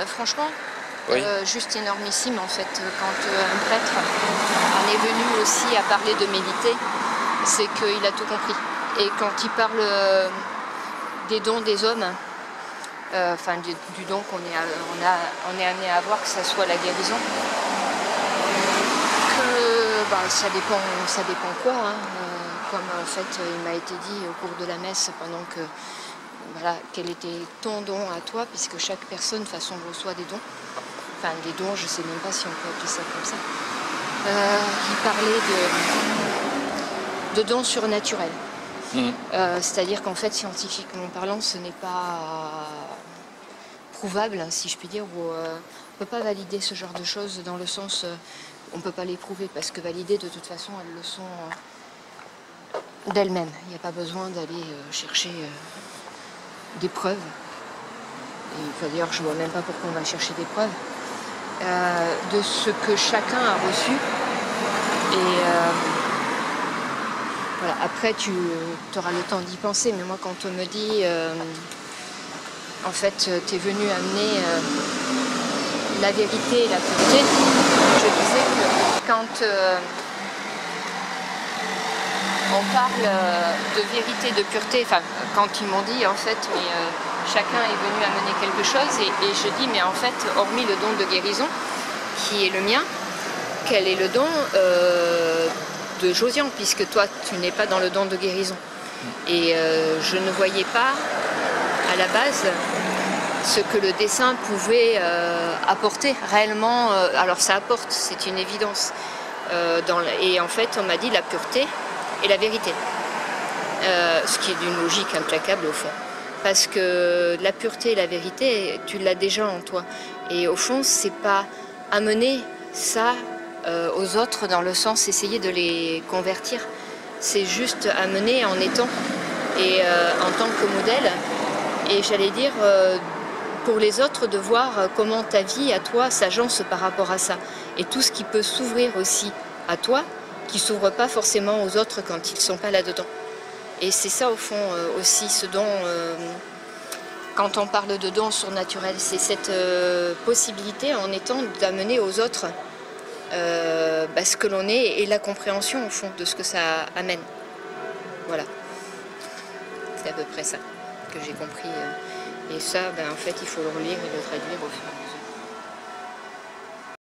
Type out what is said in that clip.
franchement, Oui. juste énormissime en fait. Quand un prêtre en est venu aussi à parler de méditer, c'est qu'il a tout compris. Et quand il parle des dons des hommes, enfin du don qu'on est amené à avoir, que ce soit la guérison, que ça dépend quoi, hein. Comme en fait il m'a été dit au cours de la messe pendant que voilà, quel était ton don à toi, puisque chaque personne de toute façon reçoit des dons, enfin des dons, je sais même pas si on peut appeler ça comme ça. Il parlait de dons surnaturels. C'est-à-dire qu'en fait, scientifiquement parlant, ce n'est pas prouvable, si je puis dire, ou on ne peut pas valider ce genre de choses dans le sens, on ne peut pas les prouver, parce que valider, de toute façon, elles le sont d'elles-mêmes. Il n'y a pas besoin d'aller chercher des preuves. Et d'ailleurs, je ne vois même pas pourquoi on va chercher des preuves de ce que chacun a reçu. Et voilà. Après, tu auras le temps d'y penser, mais moi, quand on me dit, en fait, tu es venu amener la vérité et la pureté, je disais que quand on parle de vérité, de pureté, enfin, quand ils m'ont dit, en fait, mais chacun est venu amener quelque chose, et je dis, mais en fait, hormis le don de guérison, qui est le mien, quel est le don de Josian, puisque toi, tu n'es pas dans le don de guérison. Et je ne voyais pas, à la base, ce que le dessin pouvait apporter réellement. Alors ça apporte, c'est une évidence. Et en fait, on m'a dit la pureté et la vérité. Ce qui est d'une logique implacable au fond. Parce que la pureté et la vérité, tu l'as déjà en toi. Et au fond, c'est pas amener ça aux autres dans le sens essayer de les convertir. C'est juste amener en étant et en tant que modèle. Et j'allais dire, pour les autres, de voir comment ta vie à toi s'agence par rapport à ça. Et tout ce qui peut s'ouvrir aussi à toi, qui ne s'ouvre pas forcément aux autres quand ils ne sont pas là-dedans. Et c'est ça au fond aussi ce don, quand on parle de don surnaturel, c'est cette possibilité en étant d'amener aux autres ce que l'on est et la compréhension au fond de ce que ça amène. Voilà. C'est à peu près ça que j'ai compris. Et ça, en fait, il faut le relire et le traduire au fur et à mesure.